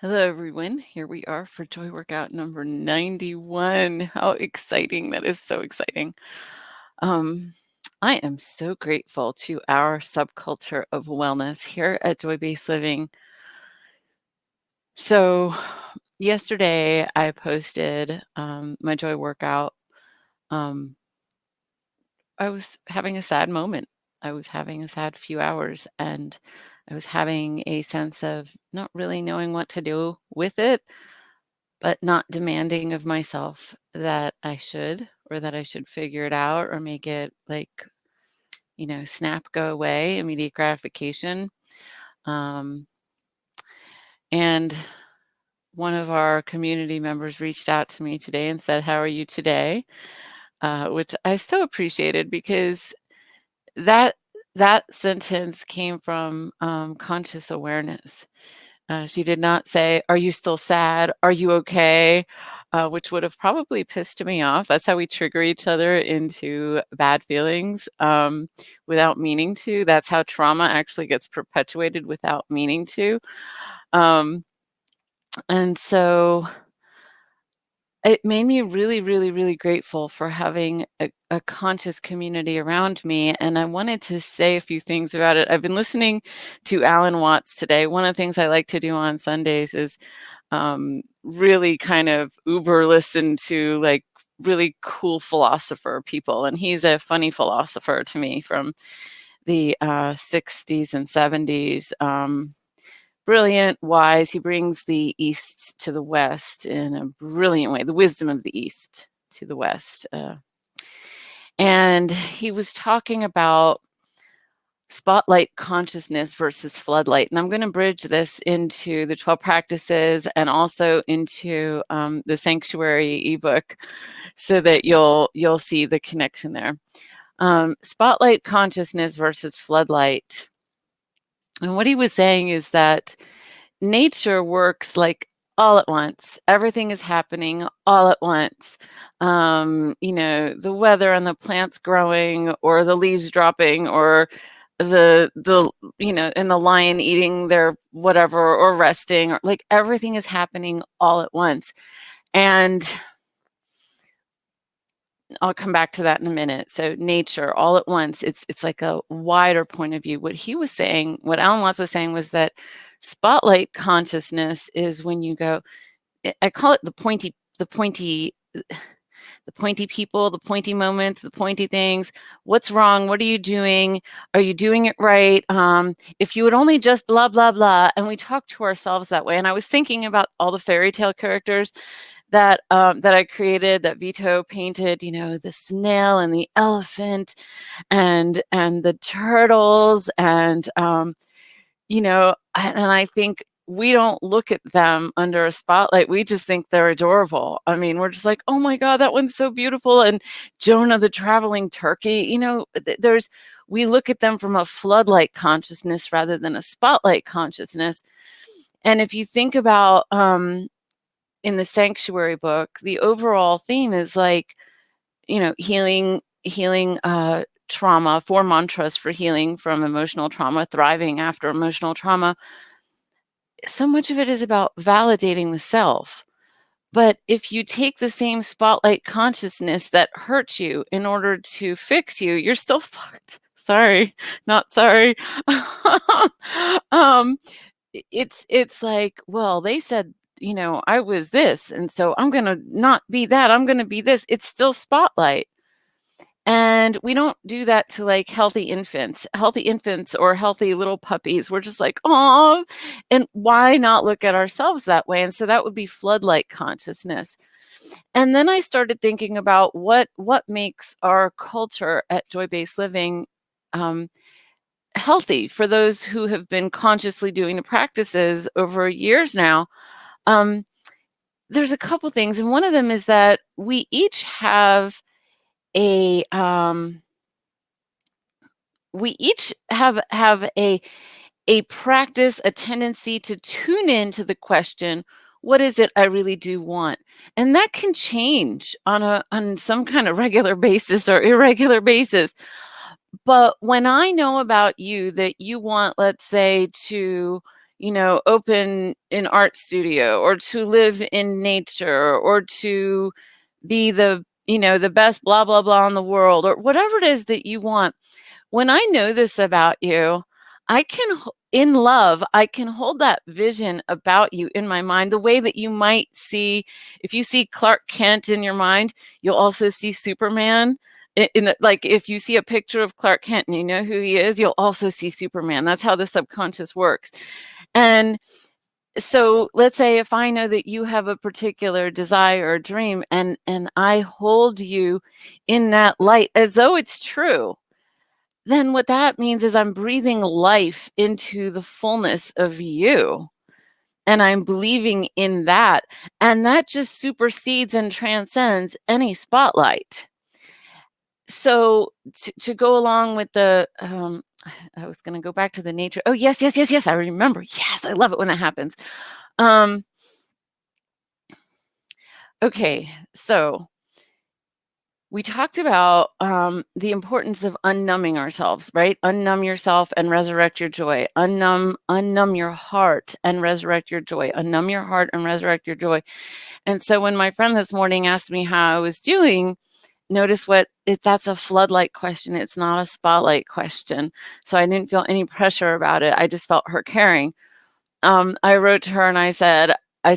Hello, everyone. Here we are for Joy Workout number 91. How exciting. That is so exciting. I am so grateful to our subculture of wellness here at Joy Based Living. So yesterday I posted my Joy Workout. I was having a sad moment. I was having a sad few hours, and I was having a sense of not really knowing what to do with it, but not demanding of myself that I should, or that I should figure it out or make it snap, go away, immediate gratification. And one of our community members reached out to me today and said, "How are you today?" Which I so appreciated, because that sentence came from conscious awareness. She did not say, "Are you still sad? Are you okay?" Which would have probably pissed me off. That's how we trigger each other into bad feelings without meaning to. That's how trauma actually gets perpetuated without meaning to. And so it made me really, really, really grateful for having a conscious community around me. And I wanted to say a few things about it. I've been listening to Alan Watts today. One of the things I like to do on Sundays is really kind of uber listen to like really cool philosopher people. And he's a funny philosopher to me from the 60s and 70s. Brilliant, wise. He brings the East to the West in a brilliant way, the wisdom of the East to the West. And he was talking about spotlight consciousness versus floodlight. And I'm going to bridge this into the 12 practices and also into the Sanctuary ebook, so that you'll see the connection there. Spotlight consciousness versus floodlight. And what he was saying is that nature works like all at once. Everything is happening all at once. The weather and the plants growing, or the leaves dropping, or the and the lion eating their whatever, or resting, or like everything is happening all at once. And I'll come back to that in a minute. So nature all at once, it's like a wider point of view. What he was saying, what Alan Watts was saying, was that spotlight consciousness is when you go, I call it the pointy people, the pointy moments, the pointy things. What's wrong? What are you doing? Are you doing it right? If you would only just blah, blah, blah. And we talk to ourselves that way. And I was thinking about all the fairy tale characters that I created, that Vito painted, the snail and the elephant and the turtles. And, and I think we don't look at them under a spotlight. We just think they're adorable. I mean, we're just like, oh my God, that one's so beautiful. And Jonah the traveling turkey, we look at them from a floodlight consciousness rather than a spotlight consciousness. And if you think about, in the Sanctuary book, the overall theme is like, healing trauma, 4 mantras for healing from emotional trauma, thriving after emotional trauma. So much of it is about validating the self. But if you take the same spotlight consciousness that hurts you in order to fix you, you're still fucked. Sorry, not sorry. It's like, well, they said, I was this, and so I'm going to not be that. I'm going to be this. It's still spotlight. And we don't do that to like healthy infants or healthy little puppies. We're just like, oh, and why not look at ourselves that way? And so that would be floodlight consciousness. And then I started thinking about what makes our culture at Joy Based Living healthy for those who have been consciously doing the practices over years now. There's a couple things, and one of them is that we each have a practice, a tendency to tune into the question, what is it I really do want? And that can change on some kind of regular basis or irregular basis. But when I know about you that you want, let's say, to open an art studio, or to live in nature, or to be the best blah, blah, blah in the world, or whatever it is that you want. When I know this about you, in love, I can hold that vision about you in my mind, the way that you might see, if you see Clark Kent in your mind, you'll also see Superman. Like if you see a picture of Clark Kent and you know who he is, you'll also see Superman. That's how the subconscious works. And so let's say if I know that you have a particular desire or dream, and I hold you in that light as though it's true, then what that means is I'm breathing life into the fullness of you. And I'm believing in that. And that just supersedes and transcends any spotlight. So to go along with the, I was going to go back to the nature. Oh, yes. I remember. Yes, I love it when that happens. Okay, so we talked about the importance of unnumbing ourselves, right? Unnumb yourself and resurrect your joy. Unnumb your heart and resurrect your joy. Unnumb your heart and resurrect your joy. And so when my friend this morning asked me how I was doing, notice that's a floodlight question. It's not a spotlight question. So I didn't feel any pressure about it. I just felt her caring. I wrote to her and I said, I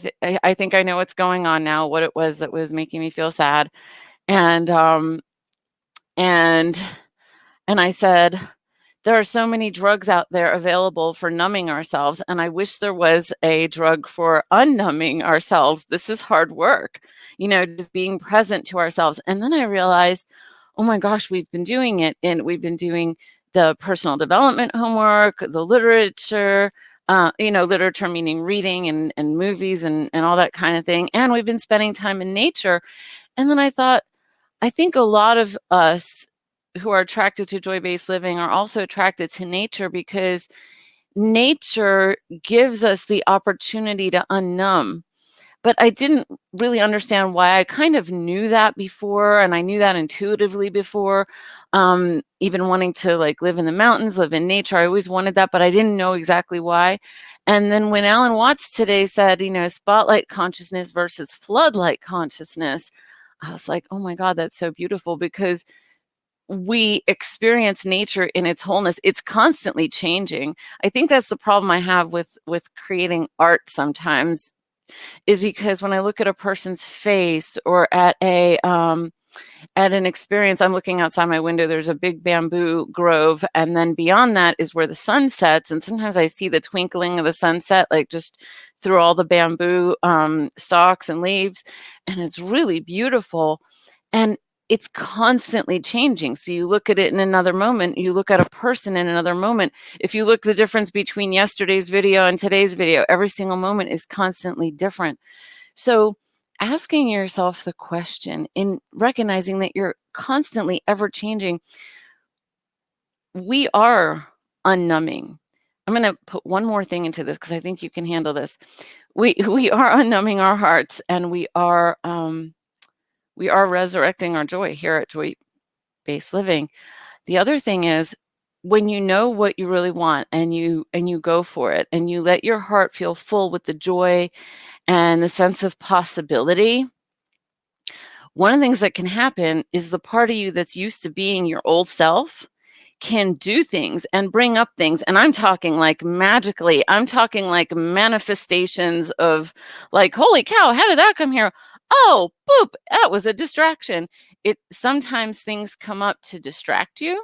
think I know what's going on now, what it was that was making me feel sad. And I said, there are so many drugs out there available for numbing ourselves, and I wish there was a drug for unnumbing ourselves. This is hard work, just being present to ourselves. And then I realized, oh my gosh, we've been doing it, and we've been doing the personal development homework, the literature, literature meaning reading and movies and all that kind of thing. And we've been spending time in nature. And then I thought, I think a lot of us who are attracted to joy-based living are also attracted to nature, because nature gives us the opportunity to unnumb. But I didn't really understand why. I kind of knew that before, and I knew that intuitively before. Even wanting to live in the mountains, live in nature, I always wanted that, but I didn't know exactly why. And then when Alan Watts today said, spotlight consciousness versus floodlight consciousness, I was like, oh my God, that's so beautiful, because we experience nature in its wholeness. It's constantly changing. I think that's the problem I have with creating art sometimes, is because when I look at a person's face or at an experience, I'm looking outside my window, there's a big bamboo grove, and then beyond that is where the sun sets, and sometimes I see the twinkling of the sunset, just through all the bamboo stalks and leaves, and it's really beautiful, and it's constantly changing. So you look at it in another moment, you look at a person in another moment. If you look the difference between yesterday's video and today's video, every single moment is constantly different. So asking yourself the question, in recognizing that you're constantly ever changing, we are unnumbing. I'm going to put one more thing into this because I think you can handle this. We are unnumbing our hearts, and we are resurrecting our joy here at Joy-Based Living. The other thing is, when you know what you really want and you go for it, and you let your heart feel full with the joy and the sense of possibility, one of the things that can happen is the part of you that's used to being your old self can do things and bring up things. And I'm talking magically. I'm talking manifestations of holy cow, how did that come here? Oh, boop, that was a distraction. Sometimes things come up to distract you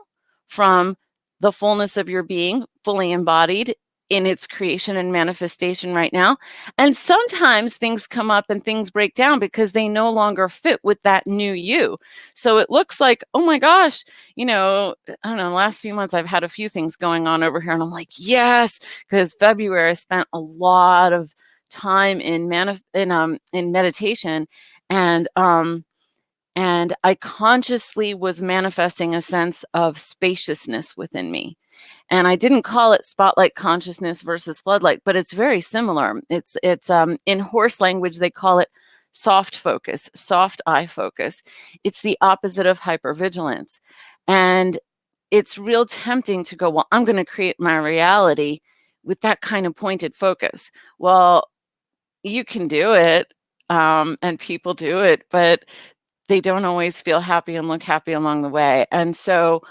from the fullness of your being, fully embodied in its creation and manifestation right now. And sometimes things come up and things break down because they no longer fit with that new you. So it looks like, oh my gosh, I don't know, the last few months I've had a few things going on over here, and I'm like, yes, because February I spent a lot of time in meditation, and I consciously was manifesting a sense of spaciousness within me. And I didn't call it spotlight consciousness versus floodlight, but it's very similar. It's in horse language, they call it soft focus, soft eye focus. It's the opposite of hypervigilance. And it's real tempting to go, well, I'm going to create my reality with that kind of pointed focus. Well, you can do it, and people do it, but they don't always feel happy and look happy along the way. And so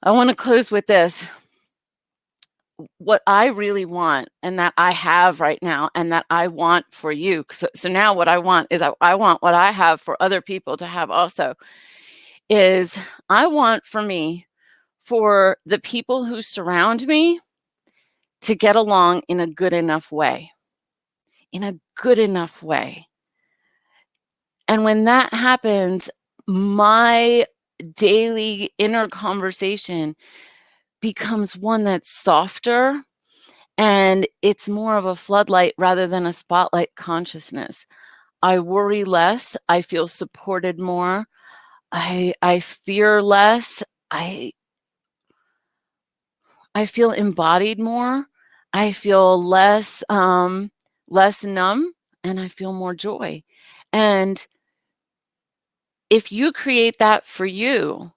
I want to close with this. What I really want, and that I have right now, and that I want for you. So now what I want is I want what I have for other people to have also, is I want for me, for the people who surround me to get along in a good enough way. In a good enough way. And when that happens, my daily inner conversation becomes one that's softer, and it's more of a floodlight rather than a spotlight consciousness. I worry less. I feel supported more. I fear less. I feel embodied more. I feel less less numb, and I feel more joy. And if you create that for you,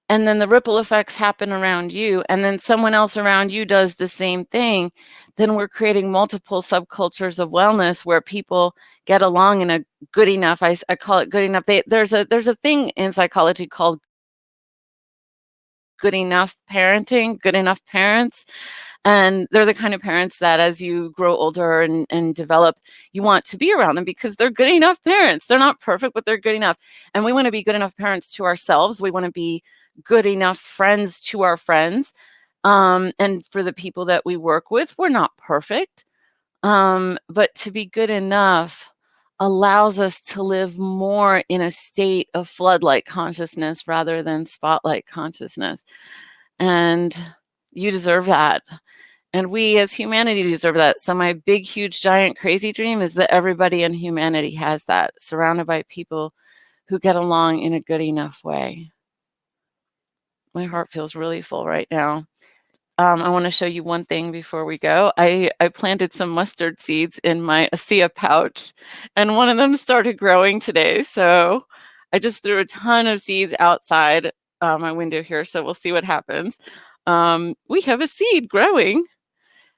and then the ripple effects happen around you, and then someone else around you does the same thing, then we're creating multiple subcultures of wellness where people get along in a good enough, I call it good enough. There's a thing in psychology called good enough parenting, good enough parents. And they're the kind of parents that as you grow older and develop, you want to be around them because they're good enough parents. They're not perfect, but they're good enough. And we want to be good enough parents to ourselves. We want to be good enough friends to our friends. And for the people that we work with, we're not perfect. But to be good enough allows us to live more in a state of floodlight consciousness rather than spotlight consciousness. And you deserve that. And we as humanity deserve that. So my big, huge, giant, crazy dream is that everybody in humanity has that, surrounded by people who get along in a good enough way. My heart feels really full right now. I want to show you one thing before we go. I planted some mustard seeds in my ASEA pouch, and one of them started growing today. So I just threw a ton of seeds outside my window here, so we'll see what happens. We have a seed growing,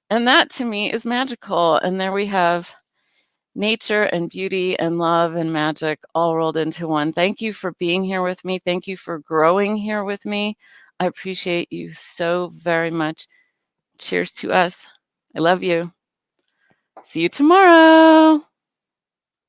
and that to me is magical. And there we have nature and beauty and love and magic all rolled into one. Thank you for being here with me. Thank you for growing here with me. I appreciate you so very much. Cheers to us. I love you. See you tomorrow.